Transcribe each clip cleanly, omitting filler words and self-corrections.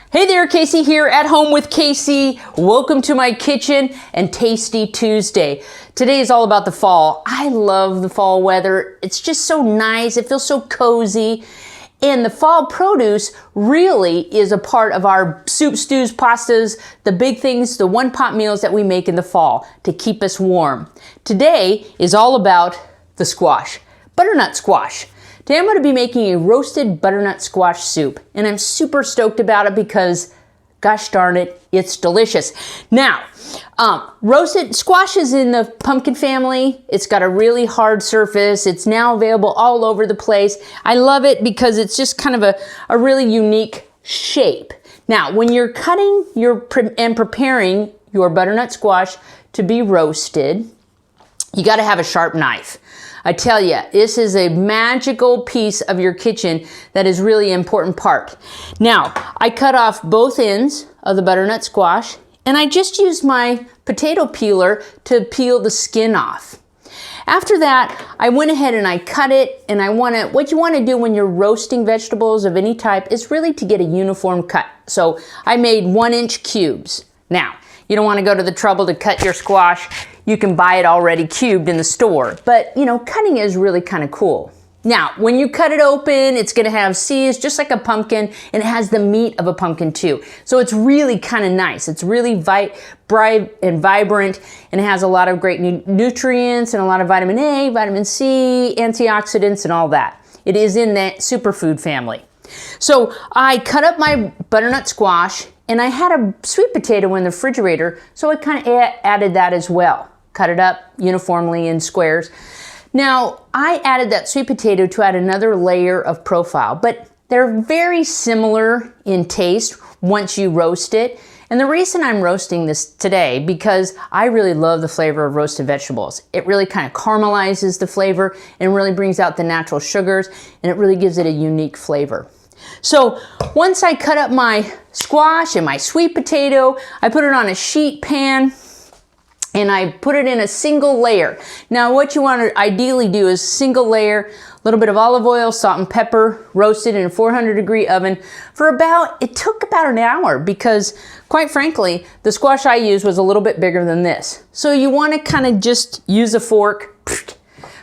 Hey there, Casey here at home with Casey. Welcome to my kitchen and Tasty Tuesday. Today is all about the fall. I love the fall weather. It's just so nice. It feels so cozy. And the fall produce really is a part of our soup, stews, pastas, the big things, the one-pot meals that we make in the fall to keep us warm. Today is all about the squash, butternut squash. Today I'm going to be making a roasted butternut squash soup, and I'm super stoked about it because, gosh darn it, it's delicious. Now, roasted squash is in the pumpkin family. It's got a really hard surface. It's now available all over the place. I love it because it's just kind of a really unique shape. Now, when you're cutting and preparing your butternut squash to be roasted, you got to have a sharp knife. I tell you, this is a magical piece of your kitchen that is really an important part. Now, I cut off both ends of the butternut squash, and I just used my potato peeler to peel the skin off. After that, I went ahead and I cut it, and what you want to do when you're roasting vegetables of any type is really to get a uniform cut. So I made 1-inch cubes. Now, you don't want to go to the trouble to cut your squash. You can buy it already cubed in the store, but cutting is really kind of cool. Now, when you cut it open, it's going to have seeds just like a pumpkin, and it has the meat of a pumpkin too. So it's really kind of nice. It's really bright and vibrant, and it has a lot of great nutrients and a lot of vitamin A, vitamin C, antioxidants, and all that. It is in that superfood family. So I cut up my butternut squash, and I had a sweet potato in the refrigerator, so I kind of added that as well. Cut it up uniformly in squares. Now, I added that sweet potato to add another layer of profile, but they're very similar in taste once you roast it. And the reason I'm roasting this today, because I really love the flavor of roasted vegetables. It really kind of caramelizes the flavor and really brings out the natural sugars, and it really gives it a unique flavor. So once I cut up my squash and my sweet potato, I put it on a sheet pan, and I put it in a single layer. Now what you want to ideally do is single layer, a little bit of olive oil, salt and pepper, roasted in a 400-degree oven for it took about an hour, because quite frankly, the squash I used was a little bit bigger than this. So you want to kind of just use a fork,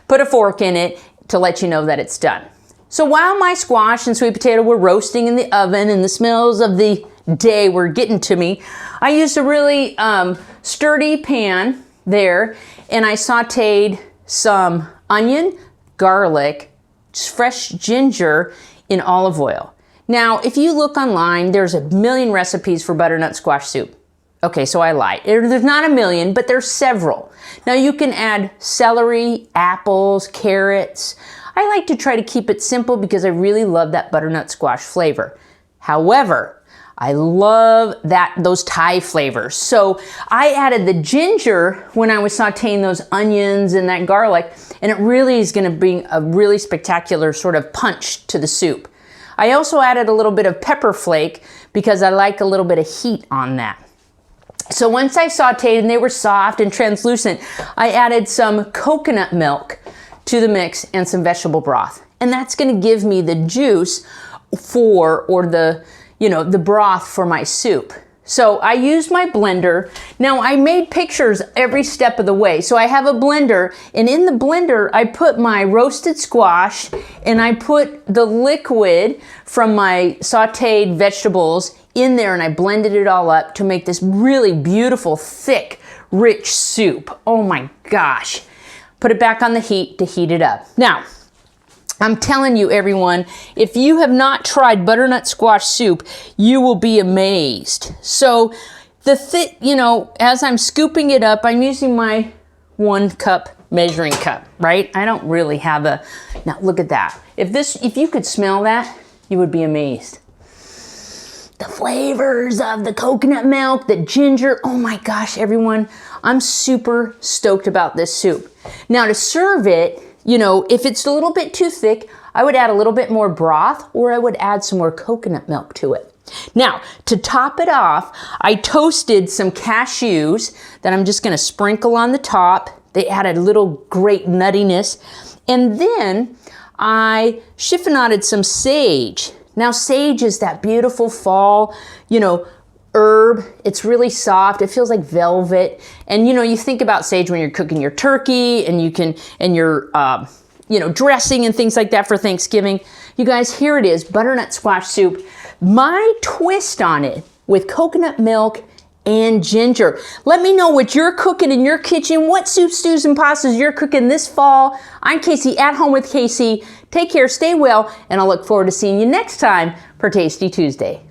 put a fork in it to let you know that it's done. So while my squash and sweet potato were roasting in the oven and the smells of the day were getting to me, I used a really sturdy pan there, and I sauteed some onion, garlic, fresh ginger in olive oil. Now, if you look online, there's a million recipes for butternut squash soup. Okay, so I lied. There's not a million, but there's several. Now you can add celery, apples, carrots. I like to try to keep it simple because I really love that butternut squash flavor. However, I love those Thai flavors. So I added the ginger when I was sauteing those onions and that garlic, and it really is going to bring a really spectacular sort of punch to the soup. I also added a little bit of pepper flake because I like a little bit of heat on that. So once I sauteed and they were soft and translucent, I added some coconut milk to the mix and some vegetable broth. And that's going to give me the juice the broth for my soup. So I used my blender. Now I made pictures every step of the way. So I have a blender, and in the blender I put my roasted squash, and I put the liquid from my sauteed vegetables in there, and I blended it all up to make this really beautiful, thick, rich soup. Oh my gosh. Put it back on the heat to heat it up. Now, I'm telling you, everyone, if you have not tried butternut squash soup, you will be amazed. So as I'm scooping it up, I'm using my 1-cup measuring cup, right? I don't really have now look at that. If you could smell that, you would be amazed. The flavors of the coconut milk, the ginger, oh my gosh, everyone, I'm super stoked about this soup. Now to serve it, if it's a little bit too thick, I would add a little bit more broth, or I would add some more coconut milk to it. Now, to top it off, I toasted some cashews that I'm just going to sprinkle on the top. They add a little great nuttiness. And then I chiffonaded some sage Now, sage is that beautiful fall, herb. It's really soft. It feels like velvet. And you think about sage when you're cooking your turkey and your dressing and things like that for Thanksgiving. You guys, here it is, butternut squash soup. My twist on it with coconut milk and ginger. Let me know what you're cooking in your kitchen, what soup, stews, and pastas you're cooking this fall. I'm Casey, at home with Casey. Take care, stay well, and I'll look forward to seeing you next time for Tasty Tuesday.